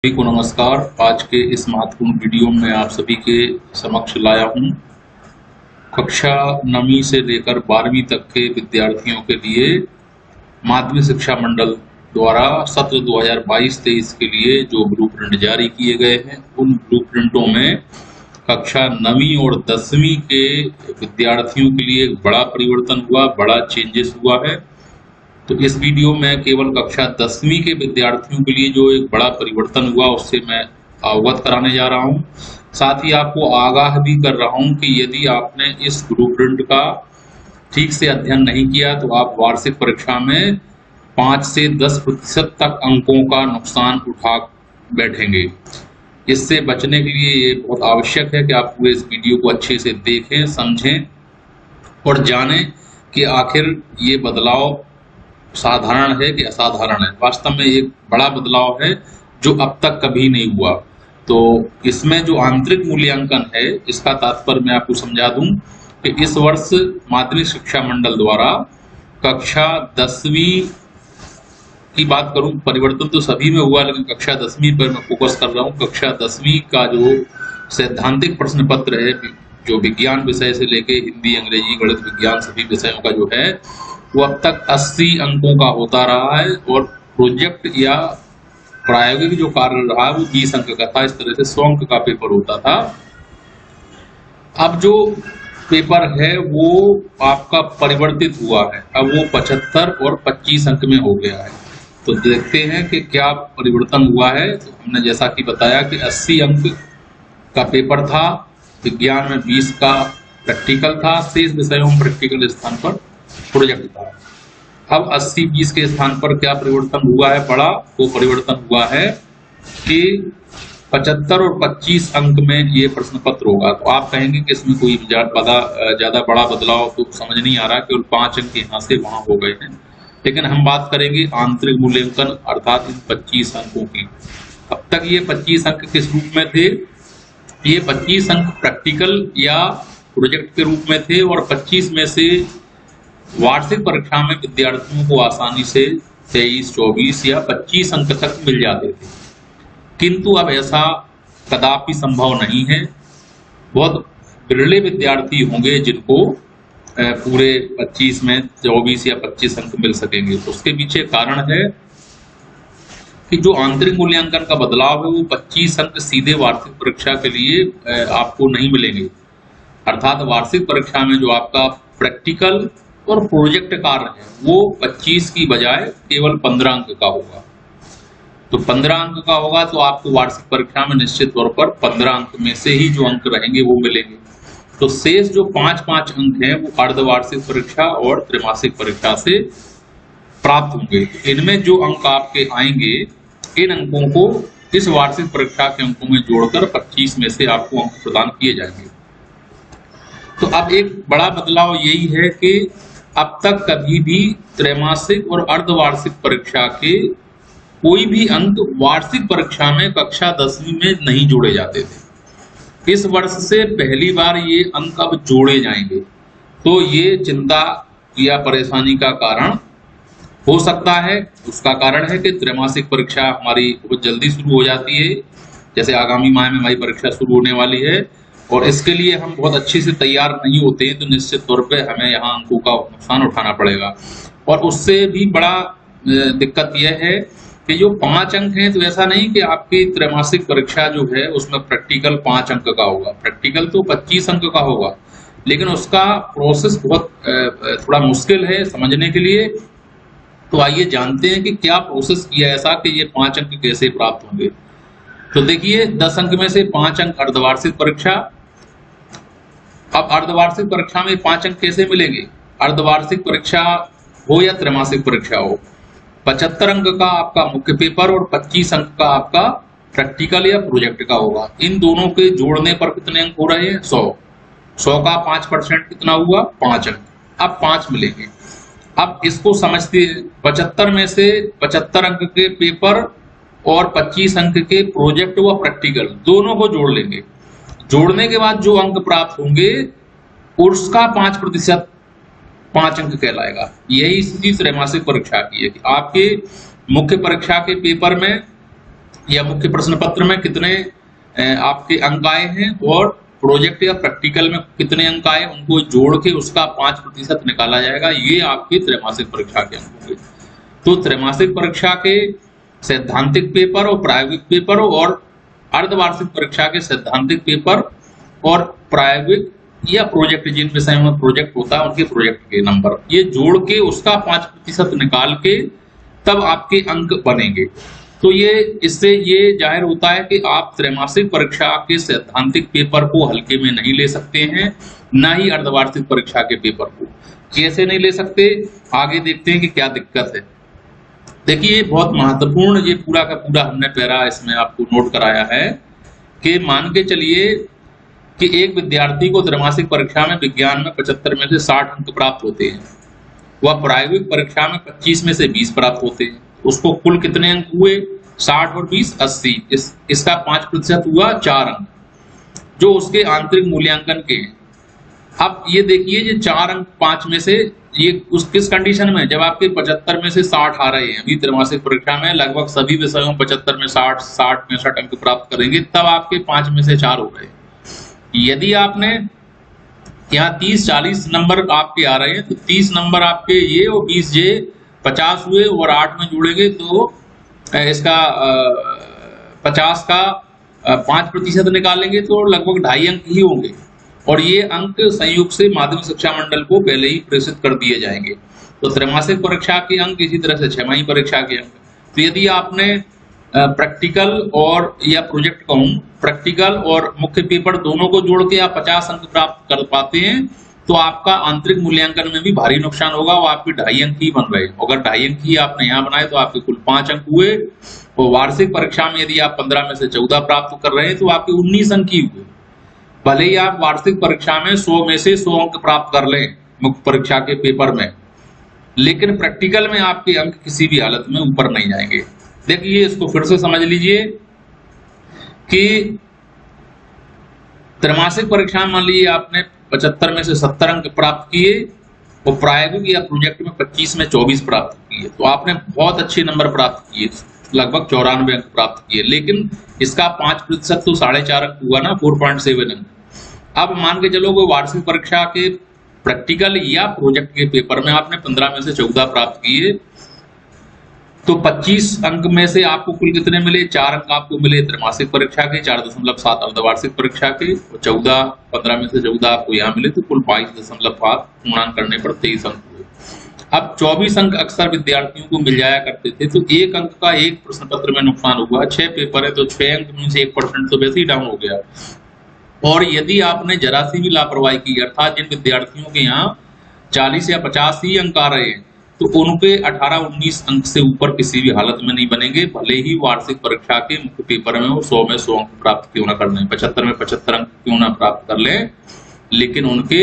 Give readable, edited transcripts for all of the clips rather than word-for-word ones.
सभी को नमस्कार। आज के इस महत्वपूर्ण वीडियो में आप सभी के समक्ष लाया हूं कक्षा 9वीं से लेकर 12वीं तक के विद्यार्थियों के लिए माध्यमिक शिक्षा मंडल द्वारा सत्र 2022-23 के लिए जो ब्लूप्रिंट जारी किए गए हैं, उन ब्लूप्रिंटों में कक्षा 9वीं और 10वीं के विद्यार्थियों के लिए एक बड़ा परिवर्तन हुआ, बड़ा चेंजेस हुआ है। तो इस वीडियो में केवल कक्षा 10वीं के विद्यार्थियों के लिए जो एक बड़ा परिवर्तन हुआ उससे मैं अवगत कराने जा रहा हूं। साथ ही आपको आगाह भी कर रहा हूं कि यदि आपने इस ब्लूप्रिंट का ठीक से अध्ययन नहीं किया तो आप वार्षिक परीक्षा में 5 से 10% तक अंकों का नुकसान उठा बैठेंगे। इससे बचने के लिए ये बहुत आवश्यक है कि आप पूरे इस वीडियो को अच्छे से देखें, समझें और जानें कि आखिर ये बदलाव साधारण है कि असाधारण है। वास्तव में एक बड़ा बदलाव है जो अब तक कभी नहीं हुआ। तो इसमें जो आंतरिक मूल्यांकन है, इसका तात्पर्य मैं आपको समझा दूं कि इस वर्ष माध्यमिक शिक्षा मंडल द्वारा कक्षा 10वीं की बात करूं, परिवर्तन तो सभी में हुआ लेकिन कक्षा 10वीं पर मैं फोकस कर रहा हूं। कक्षा 10वीं का जो सैद्धांतिक प्रश्न पत्र है, जो विज्ञान विषय से लेके हिंदी, अंग्रेजी, गणित, विज्ञान सभी विषयों का जो है वो अब तक 80 अंकों का होता रहा है और प्रोजेक्ट या प्रायोगिक जो कार्य रहा वो 20 अंक का था। इस तरह से 100 अंक का पेपर होता था। अब जो पेपर है वो आपका परिवर्तित हुआ है, अब वो 75 और 25 अंक में हो गया है। तो देखते हैं कि क्या परिवर्तन हुआ है। तो हमने जैसा कि बताया कि 80 अंक का पेपर था, विज्ञान में 20 का प्रैक्टिकल था, शेष विषयों में प्रैक्टिकल स्थान पर प्रोजेक्ट था। अब 80-20 के स्थान पर क्या परिवर्तन हुआ है बड़ा? वो परिवर्तन हुआ है कि 75 और 25 अंक में ये प्रश्न पत्र होगा। तो आप कहेंगे कि इसमें कोई ज्यादा बड़ा बदलाव तो समझ नहीं आ रहा, केवल 5 अंक यहाँ से वहां हो गए हैं। लेकिन हम बात करेंगे आंतरिक मूल्यांकन अर्थात इन 25 अंकों की। अब तक ये 25 अंक किस रूप में थे? ये 25 अंक प्रैक्टिकल या प्रोजेक्ट के रूप में थे और 25 में से वार्षिक परीक्षा में विद्यार्थियों को आसानी से 23, 24 या 25 अंक तक मिल जाते थे। किंतु अब ऐसा कदापि संभव नहीं है। बहुत बिरले विद्यार्थी होंगे जिनको पूरे 25 में 24 या 25 अंक मिल सकेंगे। तो उसके पीछे कारण है कि जो आंतरिक मूल्यांकन का बदलाव है वो 25 अंक सीधे वार्षिक परीक्षा के लिए आपको नहीं मिलेंगे। अर्थात वार्षिक परीक्षा में जो आपका प्रैक्टिकल और प्रोजेक्ट कार्य है वो 25 की बजाय केवल 15 अंक का होगा। तो 15 अंक का होगा तो आपको वार्षिक परीक्षा में निश्चित तौर पर 15 अंक में से ही जो अंक रहेंगे वो मिलेंगे। तो शेष जो 5-5 अंक हैं वो अर्धवार्षिक परीक्षा और त्रैमासिक परीक्षा से प्राप्त होंगे। इनमें जो अंक आपके आएंगे, इन अंकों को इस वार्षिक परीक्षा के अंकों में जोड़कर 25 में से आपको अंक प्रदान किए जाएंगे। तो अब एक बड़ा बदलाव यही है कि अब तक कभी भी त्रैमासिक और अर्धवार्षिक परीक्षा के कोई भी अंक वार्षिक परीक्षा में कक्षा 10वीं में नहीं जोड़े जाते थे। इस वर्ष से पहली बार ये अंक अब जोड़े जाएंगे। तो ये चिंता या परेशानी का कारण हो सकता है। उसका कारण है कि त्रैमासिक परीक्षा हमारी बहुत जल्दी शुरू हो जाती है, जैसे आगामी माह में हमारी परीक्षा शुरू होने वाली है और इसके लिए हम बहुत अच्छे से तैयार नहीं होते हैं। तो निश्चित तौर पे हमें यहाँ अंकों का नुकसान उठाना पड़ेगा। और उससे भी बड़ा दिक्कत यह है कि जो 5 अंक हैं, तो ऐसा नहीं कि आपकी त्रैमासिक परीक्षा जो है उसमें प्रैक्टिकल 5 अंक का होगा। प्रैक्टिकल तो 25 अंक का होगा, लेकिन उसका प्रोसेस बहुत थोड़ा मुश्किल है समझने के लिए। तो आइए जानते हैं कि क्या प्रोसेस किया ऐसा कि ये 5 अंक कैसे प्राप्त होंगे। तो देखिए, 10 अंक में से 5 अंक अर्धवार्षिक परीक्षा। अब अर्धवार्षिक परीक्षा में 5 अंक कैसे मिलेंगे? अर्धवार्षिक परीक्षा हो या त्रैमासिक परीक्षा हो, 75 अंक का आपका मुख्य पेपर और 25 अंक का आपका प्रैक्टिकल या प्रोजेक्ट का होगा। इन दोनों के जोड़ने पर कितने अंक हो रहे हैं? 100 का 5% कितना हुआ? 5 अंक। अब 5 मिलेंगे। अब इसको समझते, 75 में से 75 अंक के पेपर और 25 अंक के प्रोजेक्ट व प्रैक्टिकल दोनों को जोड़ लेंगे। जोड़ने के बाद जो अंक प्राप्त होंगे उसका 5% 5 अंक कहलाएगा। यही स्थिति त्रैमासिक परीक्षा की है कि आपके मुख्य परीक्षा के पेपर में या मुख्य प्रश्न पत्र में कितने आपके अंक आए हैं और प्रोजेक्ट या प्रैक्टिकल में कितने अंक आए, उनको जोड़ के उसका 5% निकाला जाएगा। ये आपकी त्रैमासिक परीक्षा के अंक होंगे। तो त्रैमासिक परीक्षा के सैद्धांतिक पेपर और प्रायोगिक पेपर और अर्धवार्षिक परीक्षा के सैद्धांतिक पेपर और प्रायोगिक या प्रोजेक्ट, जिन विषयों में प्रोजेक्ट होता है उनके प्रोजेक्ट के नंबर, ये जोड़ के उसका 5% निकाल के तब आपके अंक बनेंगे। तो ये इससे ये जाहिर होता है कि आप त्रैमासिक परीक्षा के सैद्धांतिक पेपर को हल्के में नहीं ले सकते हैं, ना ही अर्धवार्षिक परीक्षा के पेपर को। कैसे नहीं ले सकते, आगे देखते हैं कि क्या दिक्कत है। देखिए बहुत महत्वपूर्ण ये पूरा का पूरा हमने पैरा इसमें आपको नोट कराया है कि मान के चलिए कि एक विद्यार्थी को त्रैमासिक परीक्षा में विज्ञान में 75 में से 60 अंक प्राप्त होते हैं, वह प्रायोगिक परीक्षा में 25 में से 20 प्राप्त होते हैं। उसको कुल कितने अंक हुए, 60 और 20 80, इसका 5% हुआ 4 अंक जो उसके आंतरिक मूल्यांकन के हैं। अब ये देखिए ये 4 अंक 5 में से ये उस किस कंडीशन में, जब आपके 75 में से 60 आ रहे हैं। अभी त्रैमासिक परीक्षा में लगभग सभी विषयों में 75 में 60 65 अंक प्राप्त करेंगे, तब आपके 5 में से 4 हो गए। यदि आपने यहाँ 30-40 नंबर आपके आ रहे हैं तो 30 नंबर आपके ये और 20 ये 50 हुए और 8 में जोड़ेंगे तो इसका 50 का 5% निकालेंगे तो लगभग 2.5 अंक ही होंगे, और ये अंक संयुक्त से माध्यमिक शिक्षा मंडल को पहले ही प्रेषित कर दिए जाएंगे। तो त्रैमासिक परीक्षा के अंक इसी तरह से छमाही परीक्षा के अंक। तो यदि आपने प्रैक्टिकल और या प्रोजेक्ट कहूँ, प्रैक्टिकल और मुख्य पेपर दोनों को जोड़ के आप 50 अंक प्राप्त कर पाते हैं तो आपका आंतरिक मूल्यांकन में भी भारी नुकसान होगा, वो आपके 2.5 अंक ही बन रहे हैं। अगर 2.5 अंक ही आपने यहाँ बनाए तो आपके कुल 5 अंक हुए, और वार्षिक परीक्षा में यदि आप 15 में से 14 प्राप्त कर रहे हैं तो आपके 19 अंक ही हुए। भले ही आप वार्षिक परीक्षा में 100 में से 100 अंक प्राप्त कर लें मुख्य परीक्षा के पेपर में, लेकिन प्रैक्टिकल में आपके अंक किसी भी हालत में ऊपर नहीं जाएंगे। देखिए इसको फिर से समझ लीजिए कि त्रैमासिक परीक्षा मान लीजिए आपने 75 में से 70 अंक प्राप्त किए और प्रायोगिक या प्रोजेक्ट में 25 में 24 प्राप्त किए, तो आपने बहुत अच्छे नंबर प्राप्त किए, लगभग 94 अंक प्राप्त किए, लेकिन इसका 5% तो 4.5 अंक हुआ ना, 4.7 अंक। अब मान के चलो कि वार्षिक परीक्षा के प्रैक्टिकल या प्रोजेक्ट के पेपर में आपने 15 में से 14 प्राप्त किए, तो 25 अंक में से आपको कुल कितने मिले, 4 अंक आपको मिले त्रैमासिक परीक्षा के, 4.7 अर्धवार्षिक परीक्षा के, और 15 में से 14 आपको यहाँ मिले, तो कुल 22.5 पूर्णांक करने पर 23 अंक हुए। अब 24 अंक अक्सर विद्यार्थियों को मिल जाया करते थे, तो 1 अंक का एक प्रश्न पत्र में नुकसान हुआ। 6 पेपर है तो 6 अंक में से 1% तो वैसे ही डाउन हो गया। और यदि आपने जरा सी भी लापरवाही की, अर्थात जिन विद्यार्थियों के यहाँ 40 या 50 ही अंक आ रहे हैं, तो उनके 18-19 अंक से ऊपर किसी भी हालत में नहीं बनेंगे, भले ही वार्षिक परीक्षा के मुख्य पेपर में वो 100 में 100 अंक प्राप्त क्यों ना कर लें, 75 में 75 अंक क्यों ना प्राप्त कर लें, लेकिन उनके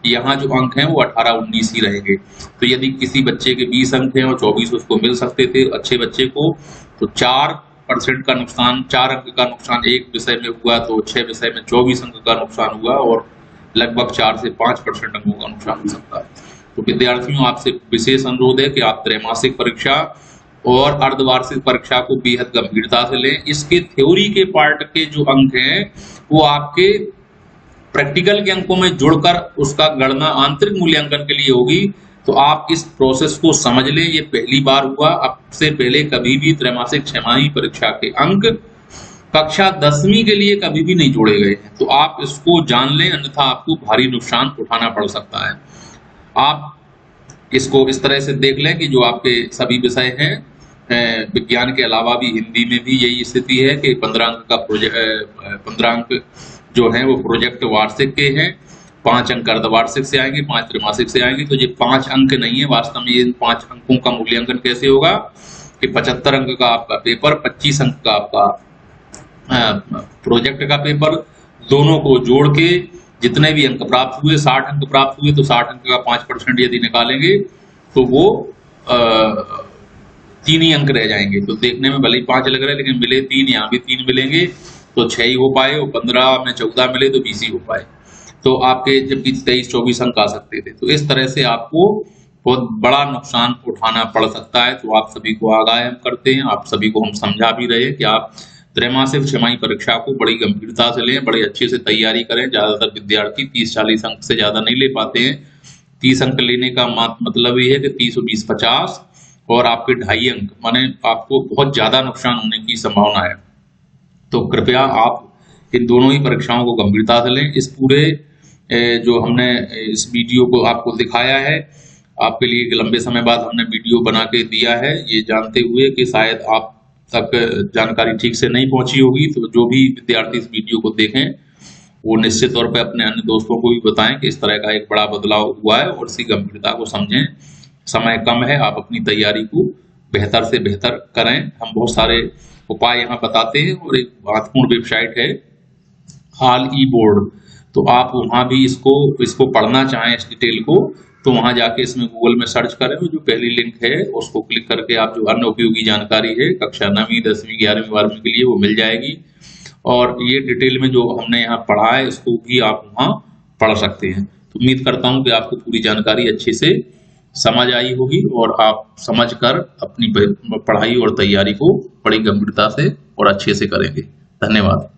यहाँ जो अंक हैं वो 18-19 ही रहेंगे। तो यदि किसी बच्चे के 20 अंक हैं और 24 उसको मिल सकते थे अच्छे बच्चे को, तो 4% का नुकसान, 4 अंक का नुकसान एक विषय में हुआ, तो 6 विषय में 24 अंक का नुकसान हुआ, और लगभग 4 से 5% अंकों का नुकसान हो सकता है। तो विद्यार्थियों आपसे विशेष अनुरोध है कि आप त्रैमासिक परीक्षा और अर्धवार्षिक परीक्षा को बेहद गंभीरता से लें। इसके थ्योरी के पार्ट के जो अंक हैं वो आपके प्रैक्टिकल के अंकों में जुड़कर उसका गणना आंतरिक मूल्यांकन के लिए होगी। तो आप इस प्रोसेस को समझ लें, ये पहली बार हुआ, अब से पहले कभी भी त्रैमासिक छमाही परीक्षा के अंक कक्षा 10वीं के लिए कभी भी नहीं जोड़े गए हैं। तो आप इसको जान लें, अन्यथा आपको भारी नुकसान उठाना पड़ सकता है। आप इसको इस तरह से देख लें कि जो आपके सभी विषय हैं, विज्ञान के अलावा भी हिंदी में भी यही स्थिति है कि 15 अंक का प्रोजेक्ट 15 अंक जो हैं वो प्रोजेक्ट वार्षिक के हैं, 5 अंक अर्धवार्षिक से आएंगे, 5 त्रैमासिक से आएंगे। तो ये 5 अंक नहीं है, वास्तव में ये 5 अंकों का मूल्यांकन कैसे होगा कि 75 अंक का आपका पेपर, 25 अंक का आपका प्रोजेक्ट का पेपर, दोनों को जोड़ के जितने भी अंक प्राप्त हुए, 60 अंक प्राप्त हुए, तो 60 अंक का 5% यदि निकालेंगे तो वो 3 ही अंक रह जाएंगे। तो देखने में भले ही 5 लग रहे हैं, लेकिन मिले 3, यहाँ भी 3 मिलेंगे, तो 6 ही हो पाए, और 15 में 14 मिले तो 20 ही हो पाए। तो आपके जबकि 23-24 अंक आ सकते थे। तो इस तरह से आपको बहुत बड़ा नुकसान उठाना पड़ सकता है। तो आप सभी को आगाह हम करते हैं, आप सभी को हम समझा भी रहे हैं कि आप त्रैमासिक छमाही परीक्षा को बड़ी गंभीरता से लें, बड़े अच्छे से तैयारी करें। ज्यादातर विद्यार्थी 30-40 अंक से ज्यादा नहीं ले पाते हैं। 30 अंक लेने का मतलब ये है कि 30 और 20 50 और आपके 2.5 अंक, माने आपको बहुत ज्यादा नुकसान होने की संभावना है। तो कृपया आप इन दोनों ही परीक्षाओं को गंभीरता से लें। इस पूरे जो हमने इस वीडियो को आपको दिखाया है, आपके लिए एक लंबे समय बाद हमने वीडियो बना के दिया है, ये जानते हुए कि शायद आप तक जानकारी ठीक से नहीं पहुंची होगी। तो जो भी विद्यार्थी इस वीडियो को देखें वो निश्चित तौर पे अपने अन्य दोस्तों को भी बताएं कि इस तरह का एक बड़ा बदलाव हुआ है और इसकी गंभीरता को समझें। समय कम है, आप अपनी तैयारी को बेहतर से बेहतर करें। हम बहुत सारे उपाय यहाँ बताते हैं और एक महत्वपूर्ण वेबसाइट है हाल ई बोर्ड, तो आप वहाँ भी इसको पढ़ना चाहें इस डिटेल को, तो वहाँ जाके इसमें गूगल में सर्च करें और जो पहली लिंक है उसको क्लिक करके आप जो अन्य उपयोगी जानकारी है कक्षा 9वीं 10वीं 11वीं 12वीं के लिए वो मिल जाएगी। और ये डिटेल में जो हमने यहाँ पढ़ा है इसको भी आप वहाँ पढ़ सकते हैं। तो उम्मीद करता हूँ कि आपको पूरी जानकारी अच्छे से समझ आई होगी और आप समझकर अपनी पढ़ाई और तैयारी को बड़ी गंभीरता से और अच्छे से करेंगे। धन्यवाद।